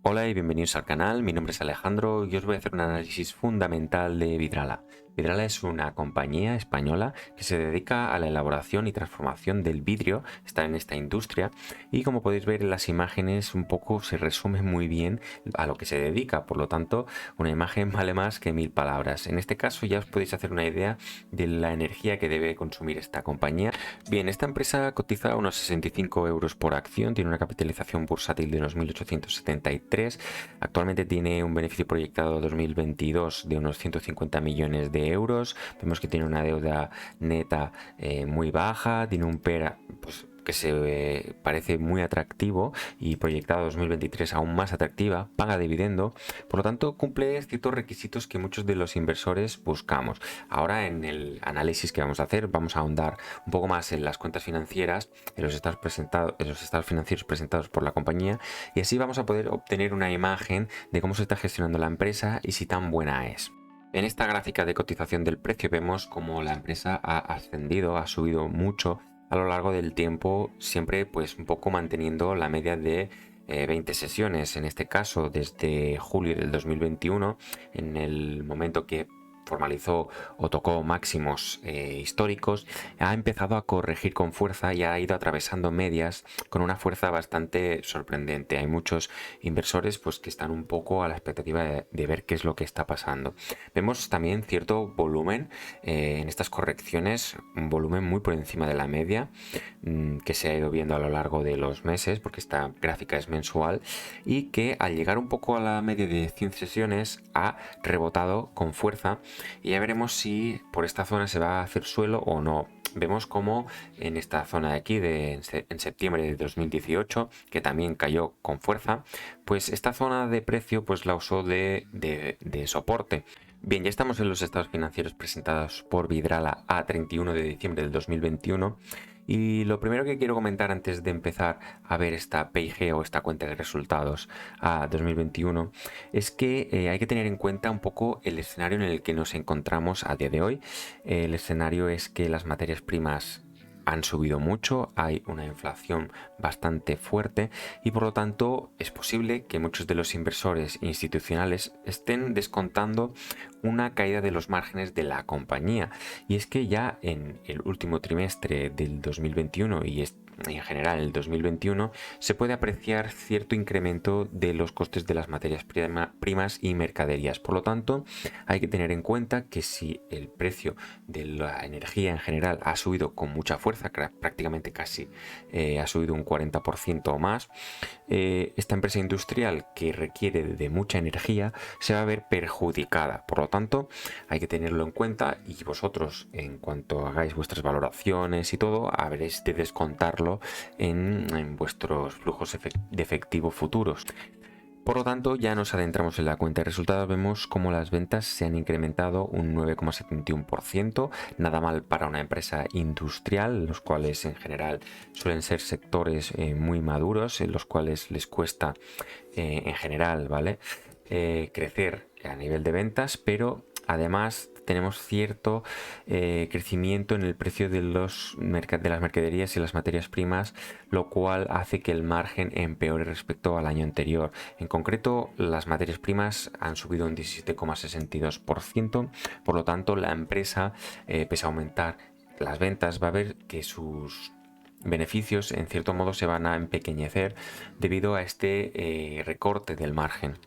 Hola y bienvenidos al canal, mi nombre es Alejandro y os voy a hacer un análisis fundamental de Vidrala. Vidrala es una compañía española que se dedica a la elaboración y transformación del vidrio, está en esta industria y como podéis ver en las imágenes un poco se resume muy bien a lo que se dedica, por lo tanto una imagen vale más que 1000 palabras. En este caso ya os podéis hacer una idea de la energía que debe consumir esta compañía. Bien, esta empresa cotiza unos 65 euros por acción, tiene una capitalización bursátil de unos 1873, actualmente tiene un beneficio proyectado 2022 de unos 150 millones de euros, vemos que tiene una deuda neta muy baja, tiene un PER pues, que se parece muy atractivo y proyectado 2023 aún más atractiva, paga dividendo, por lo tanto cumple ciertos requisitos que muchos de los inversores buscamos. Ahora en el análisis que vamos a hacer vamos a ahondar un poco más en las cuentas financieras, en los estados financieros presentados por la compañía y así vamos a poder obtener una imagen de cómo se está gestionando la empresa y si tan buena es. En esta gráfica de cotización del precio vemos cómo la empresa ha ascendido, ha subido mucho a lo largo del tiempo, siempre pues un poco manteniendo la media de 20 sesiones, en este caso desde julio del 2021, en el momento que formalizó o tocó máximos históricos, ha empezado a corregir con fuerza y ha ido atravesando medias con una fuerza bastante sorprendente. Hay muchos inversores pues, que están un poco a la expectativa de ver qué es lo que está pasando. Vemos también cierto volumen en estas correcciones, un volumen muy por encima de la media que se ha ido viendo a lo largo de los meses, porque esta gráfica es mensual, y que al llegar un poco a la media de 100 sesiones ha rebotado con fuerza y ya veremos si por esta zona se va a hacer suelo o no. Vemos como en esta zona de aquí, en septiembre de 2018, que también cayó con fuerza, pues esta zona de precio pues la usó de soporte. Bien, ya estamos en los estados financieros presentados por Vidrala a 31 de diciembre del 2021 y lo primero que quiero comentar antes de empezar a ver esta PIG o esta cuenta de resultados a 2021 es que hay que tener en cuenta un poco el escenario en el que nos encontramos a día de hoy. El escenario es que las materias primas han subido mucho, hay una inflación bastante fuerte y por lo tanto es posible que muchos de los inversores institucionales estén descontando una caída de los márgenes de la compañía. Y es que ya en el último trimestre del 2021 y en general el 2021 se puede apreciar cierto incremento de los costes de las materias primas y mercaderías. Por lo tanto, hay que tener en cuenta que si el precio de la energía en general ha subido con mucha fuerza, prácticamente casi ha subido un 40% o más, esta empresa industrial que requiere de mucha energía se va a ver perjudicada. Por lo tanto, hay que tenerlo en cuenta y vosotros, en cuanto hagáis vuestras valoraciones y todo, habréis de descontarlo en vuestros flujos de efectivo futuros. Por lo tanto, ya nos adentramos en la cuenta de resultados, vemos cómo las ventas se han incrementado un 9,71%, nada mal para una empresa industrial, los cuales en general suelen ser sectores muy maduros, en los cuales les cuesta en general, ¿vale? Crecer a nivel de ventas, pero además tenemos cierto crecimiento en el precio de las mercaderías y las materias primas, lo cual hace que el margen empeore respecto al año anterior. En concreto, las materias primas han subido un 17,62%, por lo tanto la empresa, pese a aumentar las ventas, va a ver que sus beneficios en cierto modo se van a empequeñecer debido a este recorte del margen.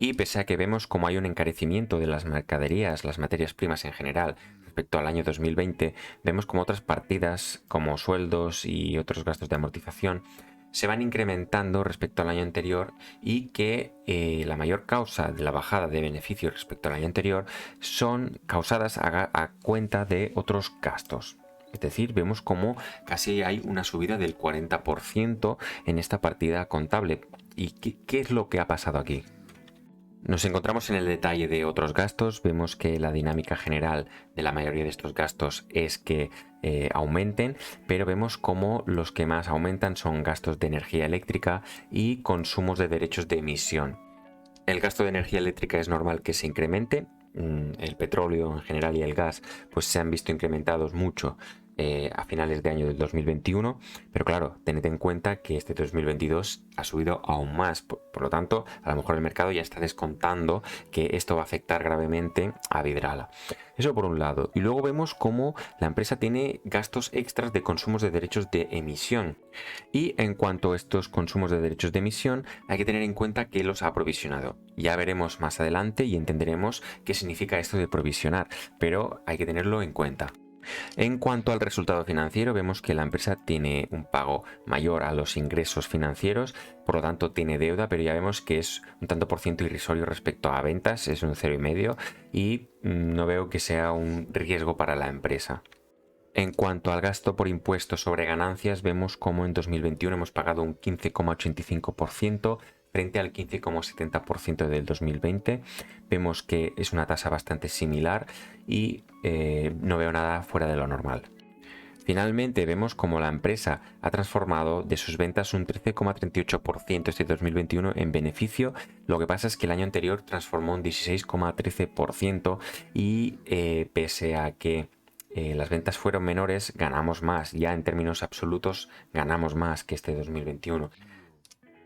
Y pese a que vemos como hay un encarecimiento de las mercaderías, las materias primas en general, respecto al año 2020, vemos como otras partidas como sueldos y otros gastos de amortización se van incrementando respecto al año anterior y que la mayor causa de la bajada de beneficios respecto al año anterior son causadas a cuenta de otros gastos. Es decir, vemos como casi hay una subida del 40% en esta partida contable. ¿Y qué es lo que ha pasado aquí? Nos encontramos en el detalle de otros gastos, vemos que la dinámica general de la mayoría de estos gastos es que aumenten, pero vemos como los que más aumentan son gastos de energía eléctrica y consumos de derechos de emisión. El gasto de energía eléctrica es normal que se incremente, el petróleo en general y el gas pues se han visto incrementados mucho a finales de año del 2021, pero claro, tened en cuenta que este 2022 ha subido aún más, por lo tanto, a lo mejor el mercado ya está descontando que esto va a afectar gravemente a Vidrala. Eso por un lado. Y luego vemos cómo la empresa tiene gastos extras de consumos de derechos de emisión. Y en cuanto a estos consumos de derechos de emisión, hay que tener en cuenta que los ha provisionado. Ya veremos más adelante y entenderemos qué significa esto de provisionar, pero hay que tenerlo en cuenta. En cuanto al resultado financiero, vemos que la empresa tiene un pago mayor a los ingresos financieros, por lo tanto tiene deuda, pero ya vemos que es un tanto por ciento irrisorio respecto a ventas, es un 0,5 y no veo que sea un riesgo para la empresa. En cuanto al gasto por impuestos sobre ganancias, vemos como en 2021 hemos pagado un 15,85% frente al 15,70% del 2020. Vemos que es una tasa bastante similar y no veo nada fuera de lo normal. Finalmente vemos como la empresa ha transformado de sus ventas un 13,38% este 2021 en beneficio. Lo que pasa es que el año anterior transformó un 16,13% y pese a que las ventas fueron menores, ganamos más. Ya en términos absolutos ganamos más que este 2021.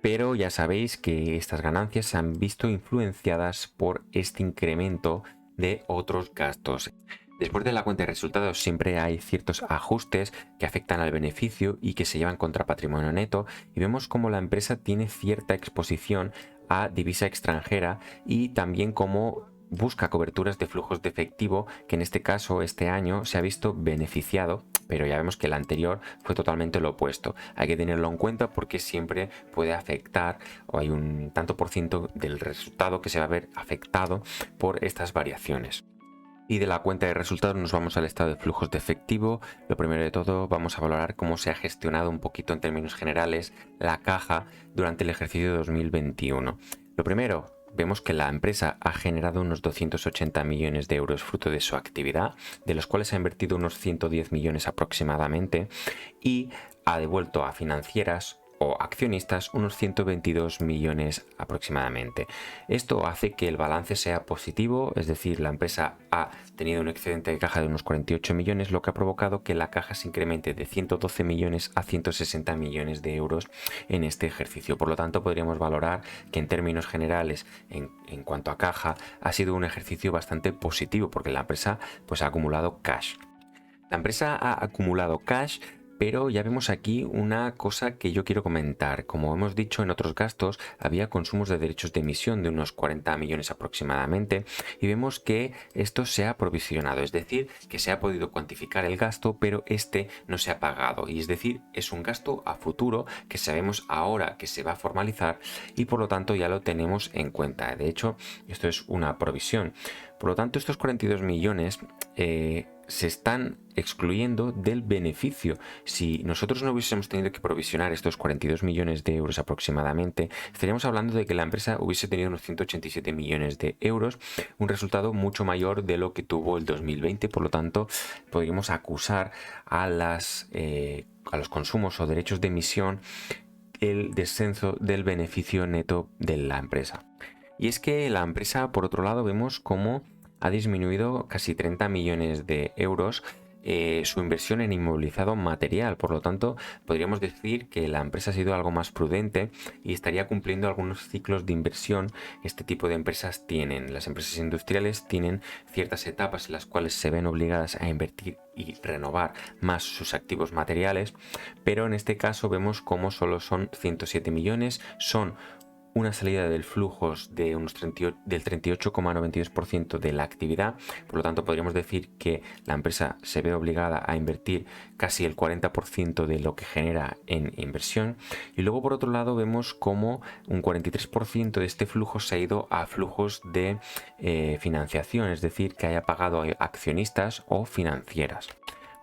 Pero ya sabéis que estas ganancias se han visto influenciadas por este incremento de otros gastos. Después de la cuenta de resultados siempre hay ciertos ajustes que afectan al beneficio y que se llevan contra patrimonio neto, y vemos cómo la empresa tiene cierta exposición a divisa extranjera y también cómo busca coberturas de flujos de efectivo, que en este caso este año se ha visto beneficiado, pero ya vemos que el anterior fue totalmente lo opuesto. Hay que tenerlo en cuenta porque siempre puede afectar, o hay un tanto por ciento del resultado que se va a ver afectado por estas variaciones. Y de la cuenta de resultados nos vamos al estado de flujos de efectivo. Lo primero de todo vamos a valorar cómo se ha gestionado un poquito en términos generales la caja durante el ejercicio de 2021. Lo primero, vemos que la empresa ha generado unos 280 millones de euros fruto de su actividad, de los cuales ha invertido unos 110 millones aproximadamente y ha devuelto a financieras o accionistas unos 122 millones aproximadamente. Esto hace que el balance sea positivo, es decir, la empresa ha tenido un excedente de caja de unos 48 millones, lo que ha provocado que la caja se incremente de 112 millones a 160 millones de euros en este ejercicio. Por lo tanto, podríamos valorar que en términos generales, en cuanto a caja, ha sido un ejercicio bastante positivo porque la empresa pues, ha acumulado cash. La empresa ha acumulado cash, pero ya vemos aquí una cosa que yo quiero comentar. Como hemos dicho, en otros gastos había consumos de derechos de emisión de unos 40 millones aproximadamente y vemos que esto se ha provisionado, es decir, que se ha podido cuantificar el gasto, pero este no se ha pagado y es decir, es un gasto a futuro que sabemos ahora que se va a formalizar y por lo tanto ya lo tenemos en cuenta. De hecho, esto es una provisión. Por lo tanto, estos 42 millones se están excluyendo del beneficio. Si nosotros no hubiésemos tenido que provisionar estos 42 millones de euros aproximadamente, estaríamos hablando de que la empresa hubiese tenido unos 187 millones de euros, un resultado mucho mayor de lo que tuvo el 2020. Por lo tanto, podríamos acusar a los consumos o derechos de emisión el descenso del beneficio neto de la empresa. Y es que la empresa, por otro lado, vemos cómo ha disminuido casi 30 millones de euros su inversión en inmovilizado material. Por lo tanto, podríamos decir que la empresa ha sido algo más prudente y estaría cumpliendo algunos ciclos de inversión que este tipo de empresas tienen. Las empresas industriales tienen ciertas etapas en las cuales se ven obligadas a invertir y renovar más sus activos materiales, pero en este caso vemos cómo solo son 107 millones, son una salida del flujos de unos del 38,92% de la actividad. Por lo tanto, podríamos decir que la empresa se ve obligada a invertir casi el 40% de lo que genera en inversión. Y luego, por otro lado, vemos como un 43% de este flujo se ha ido a flujos de financiación, es decir, que haya pagado a accionistas o financieras.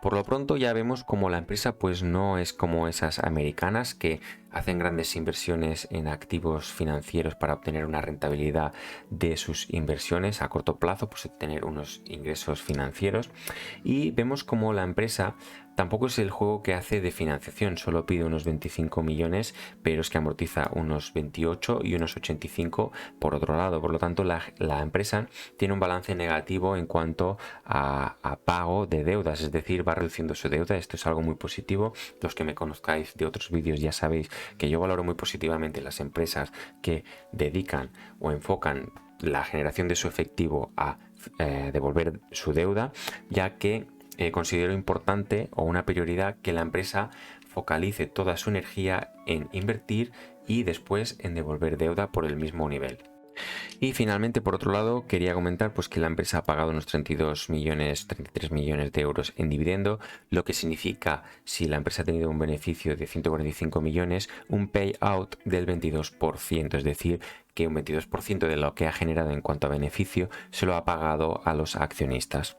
Por lo pronto ya vemos como la empresa pues no es como esas americanas que hacen grandes inversiones en activos financieros para obtener una rentabilidad de sus inversiones a corto plazo, pues obtener unos ingresos financieros. Y vemos como la empresa tampoco es el juego que hace de financiación, solo pide unos 25 millones, pero es que amortiza unos 28 y unos 85 por otro lado. Por lo tanto, la empresa tiene un balance negativo en cuanto a pago de deudas, es decir, va reduciendo su deuda. Esto es algo muy positivo. Los que me conozcáis de otros vídeos ya sabéis que yo valoro muy positivamente las empresas que dedican o enfocan la generación de su efectivo a devolver su deuda, ya que considero importante o una prioridad que la empresa focalice toda su energía en invertir y después en devolver deuda por el mismo nivel. Y finalmente, por otro lado, quería comentar pues, que la empresa ha pagado unos 33 millones de euros en dividendo, lo que significa, si la empresa ha tenido un beneficio de 145 millones, un payout del 22%, es decir, que un 22% de lo que ha generado en cuanto a beneficio se lo ha pagado a los accionistas.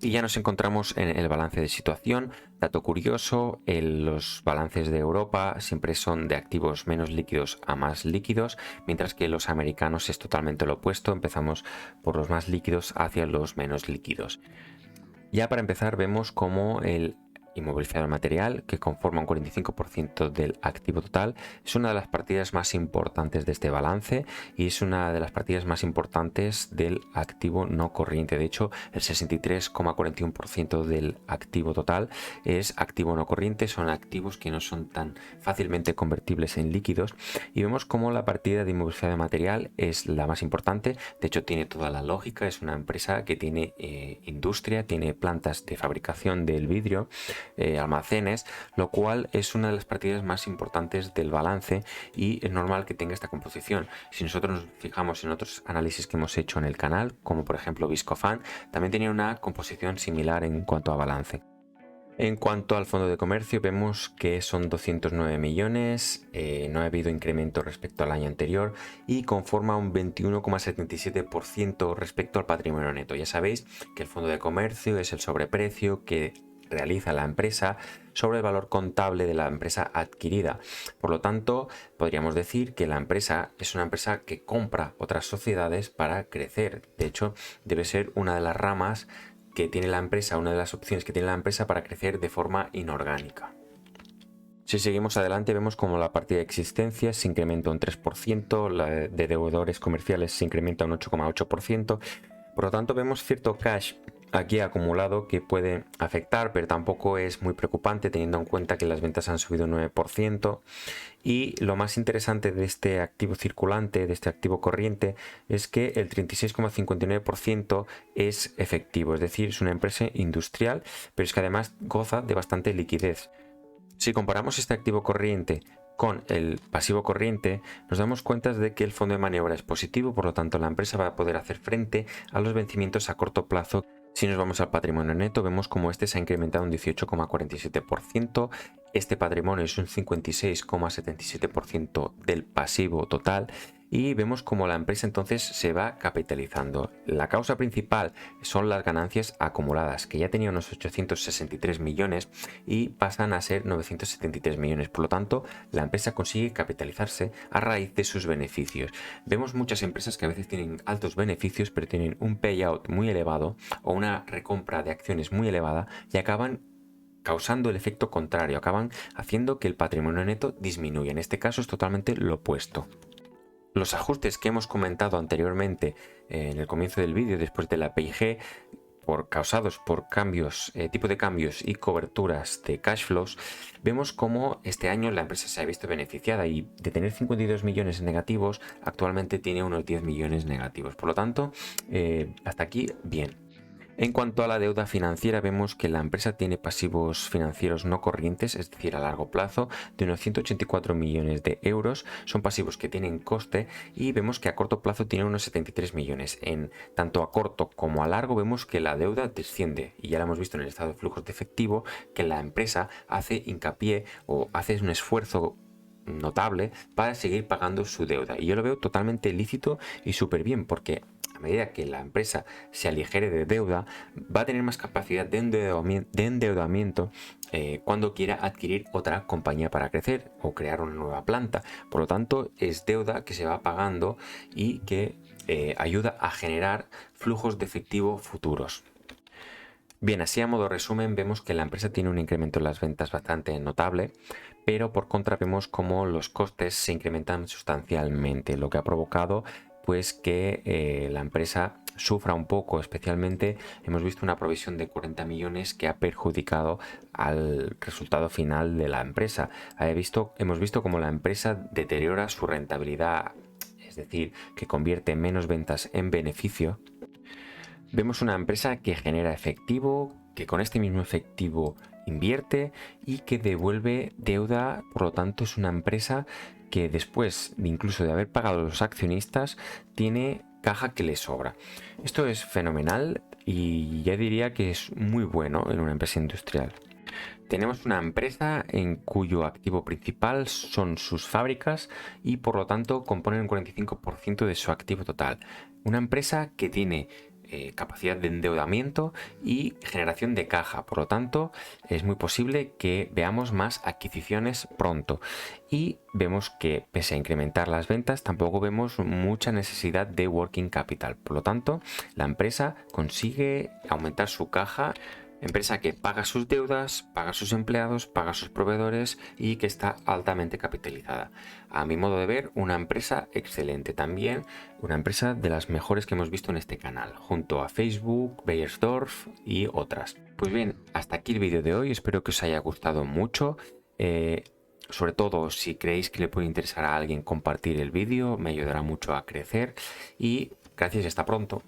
Y ya nos encontramos en el balance de situación. Dato curioso, los balances de Europa siempre son de activos menos líquidos a más líquidos, mientras que los americanos es totalmente lo opuesto. Empezamos por los más líquidos hacia los menos líquidos. Ya para empezar vemos cómo el inmovilizador material, que conforma un 45% del activo total, es una de las partidas más importantes de este balance y es una de las partidas más importantes del activo no corriente. De hecho, el 63,41% del activo total es activo no corriente, son activos que no son tan fácilmente convertibles en líquidos, y vemos cómo la partida de inmovilizador material es la más importante. De hecho, tiene toda la lógica, es una empresa que tiene industria, tiene plantas de fabricación del vidrio, almacenes, lo cual es una de las partidas más importantes del balance y es normal que tenga esta composición. Si nosotros nos fijamos en otros análisis que hemos hecho en el canal, como por ejemplo Viscofan, también tenía una composición similar en cuanto a balance. En cuanto al fondo de comercio, vemos que son 209 millones, no ha habido incremento respecto al año anterior y conforma un 21,77% respecto al patrimonio neto. Ya sabéis que el fondo de comercio es el sobreprecio que realiza la empresa sobre el valor contable de la empresa adquirida. Por lo tanto, podríamos decir que la empresa es una empresa que compra otras sociedades para crecer. De hecho, debe ser una de las ramas que tiene la empresa, una de las opciones que tiene la empresa para crecer de forma inorgánica. Si seguimos adelante, vemos como la partida de existencia se incrementa un 3%, la de deudores comerciales se incrementa un 8,8%. Por lo tanto, vemos cierto cash aquí acumulado que puede afectar, pero tampoco es muy preocupante teniendo en cuenta que las ventas han subido un 9%. Y lo más interesante de este activo circulante, de este activo corriente, es que el 36,59% es efectivo, es decir, es una empresa industrial, pero es que además goza de bastante liquidez. Si comparamos este activo corriente con el pasivo corriente, nos damos cuenta de que el fondo de maniobra es positivo, por lo tanto la empresa va a poder hacer frente a los vencimientos a corto plazo. Si nos vamos al patrimonio neto, vemos como este se ha incrementado un 18,47%, este patrimonio es un 56,77% del pasivo total, y vemos como la empresa entonces se va capitalizando. La causa principal son las ganancias acumuladas, que ya tenía unos 863 millones y pasan a ser 973 millones. Por lo tanto, la empresa consigue capitalizarse a raíz de sus beneficios. Vemos muchas empresas que a veces tienen altos beneficios, pero tienen un payout muy elevado o una recompra de acciones muy elevada y acaban causando el efecto contrario, acaban haciendo que el patrimonio neto disminuya. En este caso es totalmente lo opuesto. Los ajustes que hemos comentado anteriormente en el comienzo del vídeo después de la PIG, causados por cambios, tipo de cambios y coberturas de cash flows, vemos cómo este año la empresa se ha visto beneficiada y de tener 52 millones negativos, actualmente tiene unos 10 millones negativos. Por lo tanto, hasta aquí bien. En cuanto a la deuda financiera, vemos que la empresa tiene pasivos financieros no corrientes, es decir, a largo plazo, de unos 184 millones de euros. Son pasivos que tienen coste y vemos que a corto plazo tiene unos 73 millones. En tanto a corto como a largo vemos que la deuda desciende y ya lo hemos visto en el estado de flujos de efectivo, que la empresa hace hincapié o hace un esfuerzo notable para seguir pagando su deuda. Y yo lo veo totalmente lícito y súper bien porque a medida que la empresa se aligere de deuda, va a tener más capacidad de endeudamiento cuando quiera adquirir otra compañía para crecer o crear una nueva planta. Por lo tanto, es deuda que se va pagando y que ayuda a generar flujos de efectivo futuros. Bien, así a modo resumen vemos que la empresa tiene un incremento en las ventas bastante notable, pero por contra vemos cómo los costes se incrementan sustancialmente, lo que ha provocado pues que la empresa sufra un poco. Especialmente hemos visto una provisión de 40 millones que ha perjudicado al resultado final de la empresa. Hemos visto cómo la empresa deteriora su rentabilidad, es decir, que convierte menos ventas en beneficio. Vemos una empresa que genera efectivo, que con este mismo efectivo invierte y que devuelve deuda. Por lo tanto, es una empresa que después de incluso de haber pagado a los accionistas tiene caja que le sobra. Esto es fenomenal y ya diría que es muy bueno en una empresa industrial. Tenemos una empresa en cuyo activo principal son sus fábricas y por lo tanto componen un 45% de su activo total. Una empresa que tiene capacidad de endeudamiento y generación de caja. Por lo tanto, es muy posible que veamos más adquisiciones pronto. Y vemos que pese a incrementar las ventas, tampoco vemos mucha necesidad de working capital. Por lo tanto, la empresa consigue aumentar su caja. Empresa que paga sus deudas, paga sus empleados, paga sus proveedores y que está altamente capitalizada. A mi modo de ver, una empresa excelente. También una empresa de las mejores que hemos visto en este canal, junto a Facebook, Beiersdorf y otras. Pues bien, hasta aquí el vídeo de hoy. Espero que os haya gustado mucho. Sobre todo, si creéis que le puede interesar a alguien compartir el vídeo, me ayudará mucho a crecer. Y gracias y hasta pronto.